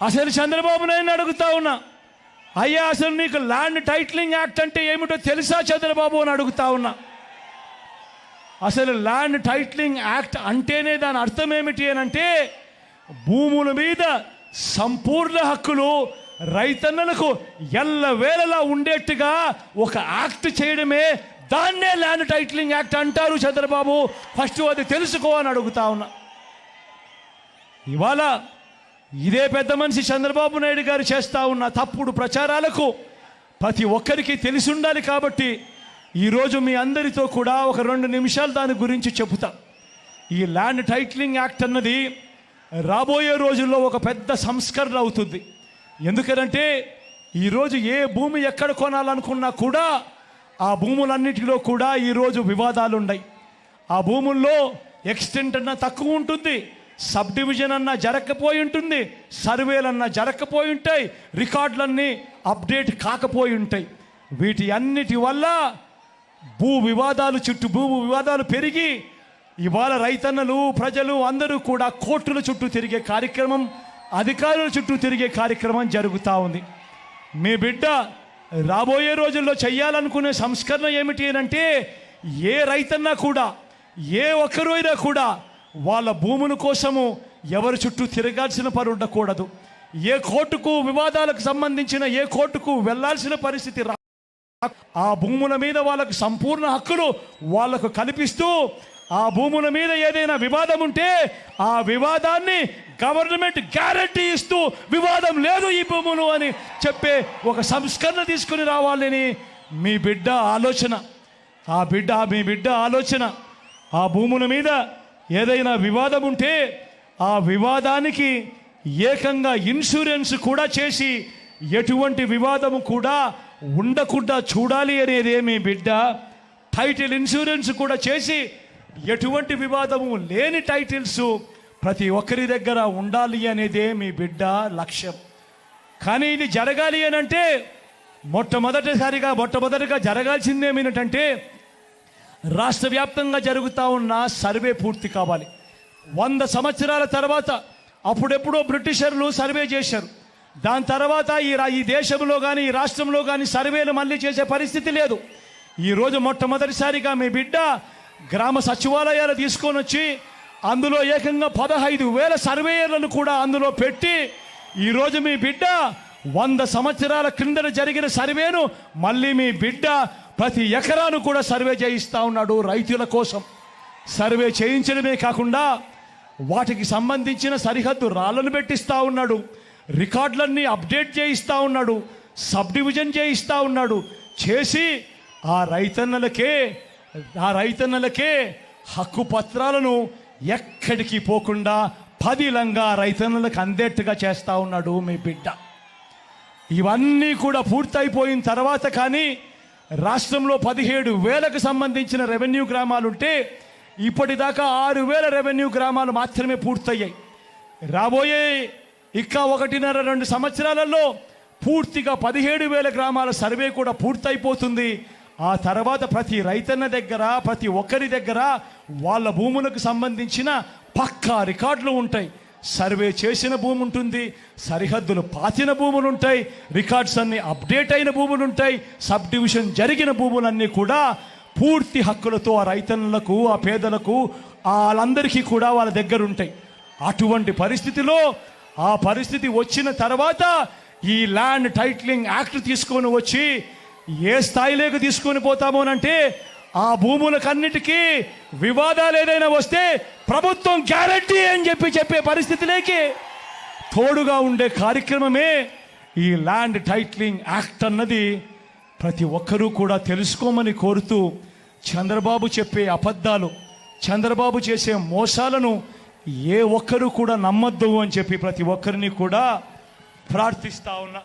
అసలు చంద్రబాబు నాయుడు అడుగుతా ఉన్నా, అయ్యా అసలు నీకు ల్యాండ్ టైటిలింగ్ యాక్ట్ అంటే ఏమిటో తెలుసా చంద్రబాబు అని అడుగుతా ఉన్నా. అసలు ల్యాండ్ టైటిలింగ్ యాక్ట్ అంటేనే దాని అర్థం ఏమిటి అని అంటే, భూముల మీద సంపూర్ణ హక్కులు రైతన్నలకు ఎల్లవేళలా ఉండేట్టుగా ఒక యాక్ట్ చేయడమే, దాన్నే ల్యాండ్ టైటిలింగ్ యాక్ట్ అంటారు చంద్రబాబు. ఫస్ట్ అది తెలుసుకో అని అడుగుతా ఉన్నా. ఇవాళ ఇదే పెద్ద మనిషి చంద్రబాబు నాయుడు గారు చేస్తూ ఉన్న తప్పుడు ప్రచారాలకు ప్రతి ఒక్కరికి తెలిసి ఉండాలి. కాబట్టి ఈరోజు మీ అందరితో కూడా ఒక 2 నిమిషాలు దాని గురించి చెబుతా. ఈ ల్యాండ్ టైటిలింగ్ యాక్ట్ అన్నది రాబోయే రోజుల్లో ఒక పెద్ద సంస్కరణ అవుతుంది. ఎందుకనంటే ఈరోజు ఏ భూమి ఎక్కడ కొనాలనుకున్నా కూడా ఆ భూములన్నిటిలో కూడా ఈరోజు వివాదాలు ఉన్నాయి. ఆ భూముల్లో ఎక్స్టెంట్ అన్న తక్కువ ఉంటుంది, సబ్ డివిజన్ అన్నా జరగకపోయి ఉంటుంది, సర్వేలన్నా జరగకపోయి ఉంటాయి, రికార్డులన్నీ అప్డేట్ కాకపోయి ఉంటాయి. వీటి అన్నిటి వల్ల భూ వివాదాలు పెరిగి ఇవాళ రైతన్నలు ప్రజలు అందరూ కూడా కోర్టుల చుట్టూ తిరిగే కార్యక్రమం, అధికారుల చుట్టూ తిరిగే కార్యక్రమం జరుగుతూ ఉంది. మీ బిడ్డ రాబోయే రోజుల్లో చేయాలనుకునే సంస్కరణ ఏమిటి అంటే, ఏ రైతన్నా కూడా ఏ ఒక్కరు అయినా కూడా వాళ్ళ భూముల కోసము ఎవరి చుట్టూ తిరగాల్సిన పని ఉండకూడదు. ఏ కోర్టుకు వివాదాలకు సంబంధించిన ఏ కోర్టుకు వెళ్లాల్సిన పరిస్థితి ఆ భూముల మీద వాళ్ళకు సంపూర్ణ హక్కులు వాళ్లకు కల్పిస్తూ, ఆ భూముల మీద ఏదైనా వివాదం ఉంటే ఆ వివాదాన్ని గవర్నమెంట్ గ్యారంటీ ఇస్తూ వివాదం లేదు ఈ భూములు అని చెప్పే ఒక సంస్కరణ తీసుకుని రావాలని మీ బిడ్డ ఆలోచన. మీ బిడ్డ ఆలోచన ఆ భూముల మీద ఏదైనా వివాదం ఉంటే ఆ వివాదానికి ఏకంగా ఇన్సూరెన్స్ కూడా చేసి ఎటువంటి వివాదము కూడా ఉండకుండా చూడాలి అనేదే మీ బిడ్డ. టైటిల్ ఇన్సూరెన్స్ కూడా చేసి ఎటువంటి వివాదము లేని టైటిల్స్ ప్రతి ఒక్కరి దగ్గర ఉండాలి అనేదే మీ బిడ్డ లక్ష్యం. కానీ ఇది జరగాలి అని అంటే మొట్టమొదటిగా జరగాల్సిందేమిటంటే, రాష్ట్ర వ్యాప్తంగా జరుగుతూ ఉన్న సర్వే పూర్తి కావాలి. 100 సంవత్సరాల తర్వాత అప్పుడెప్పుడో బ్రిటిషర్లు సర్వే చేశారు. దాని తర్వాత ఈ దేశంలో కానీ ఈ రాష్ట్రంలో కానీ సర్వేలు మళ్ళీ చేసే పరిస్థితి లేదు. ఈరోజు మొట్టమొదటిసారిగా మీ బిడ్డ గ్రామ సచివాలయాలు తీసుకొని వచ్చి అందులో ఏకంగా 15,000 సర్వేయర్లను కూడా అందులో పెట్టి ఈరోజు మీ బిడ్డ 100 సంవత్సరాల క్రిందట జరిగిన సర్వేను మళ్ళీ మీ బిడ్డ ప్రతి ఎకరాను కూడా సర్వే చేయిస్తూ ఉన్నాడు. రైతుల కోసం సర్వే చేయించడమే కాకుండా వాటికి సంబంధించిన సరిహద్దు రాళ్లను పెట్టిస్తూ ఉన్నాడు, రికార్డులన్నీ అప్డేట్ చేయిస్తూ ఉన్నాడు, సబ్ డివిజన్ చేయిస్తూ ఉన్నాడు. చేసి ఆ రైతన్నలకే హక్కు పత్రాలను ఎక్కడికి పోకుండా పదిలంగా రైతన్నలకు అందేట్టుగా చేస్తూ ఉన్నాడు మీ బిడ్డ. ఇవన్నీ కూడా పూర్తయిపోయిన తర్వాత కానీ రాష్ట్రంలో 17,000కు సంబంధించిన రెవెన్యూ గ్రామాలుంటే ఇప్పటిదాకా 6,000 రెవెన్యూ గ్రామాలు మాత్రమే పూర్తయ్యాయి. రాబోయే 1.5-2 సంవత్సరాలలో పూర్తిగా 17,000 గ్రామాల సర్వే కూడా పూర్తయిపోతుంది. ఆ తర్వాత ప్రతి రైతన్న దగ్గర ప్రతి ఒక్కరి దగ్గర వాళ్ళ భూములకు సంబంధించిన పక్కా రికార్డులు ఉంటాయి. సర్వే చేసిన భూమి ఉంటుంది, సరిహద్దులు పాతిన భూములు ఉంటాయి, రికార్డ్స్ అన్నీ అప్డేట్ అయిన భూములు ఉంటాయి, సబ్ డివిజన్ జరిగిన భూములన్నీ కూడా పూర్తి హక్కులతో ఆ రైతన్నులకు ఆ పేదలకు వాళ్ళందరికీ కూడా వాళ్ళ దగ్గర ఉంటాయి. అటువంటి పరిస్థితిలో ఆ పరిస్థితి వచ్చిన తర్వాత ఈ ల్యాండ్ టైటిలింగ్ యాక్ట్ తీసుకొని వచ్చి ఏ స్థాయిలోకి తీసుకొని పోతామోనంటే, ఆ భూములకన్నిటికీ వివాదాలు ఏదైనా వస్తే ప్రభుత్వం గ్యారంటీ అని చెప్పే పరిస్థితిలోకి తోడుగా ఉండే కార్యక్రమమే ఈ ల్యాండ్ టైటిలింగ్ యాక్ట్ అన్నది ప్రతి ఒక్కరూ కూడా తెలుసుకోమని కోరుతూ, చంద్రబాబు చెప్పే అబద్ధాలు, చంద్రబాబు చేసే మోసాలను ఏ ఒక్కరూ కూడా నమ్మొద్దు అని చెప్పి ప్రతి ఒక్కరిని కూడా ప్రార్థిస్తా ఉన్నా.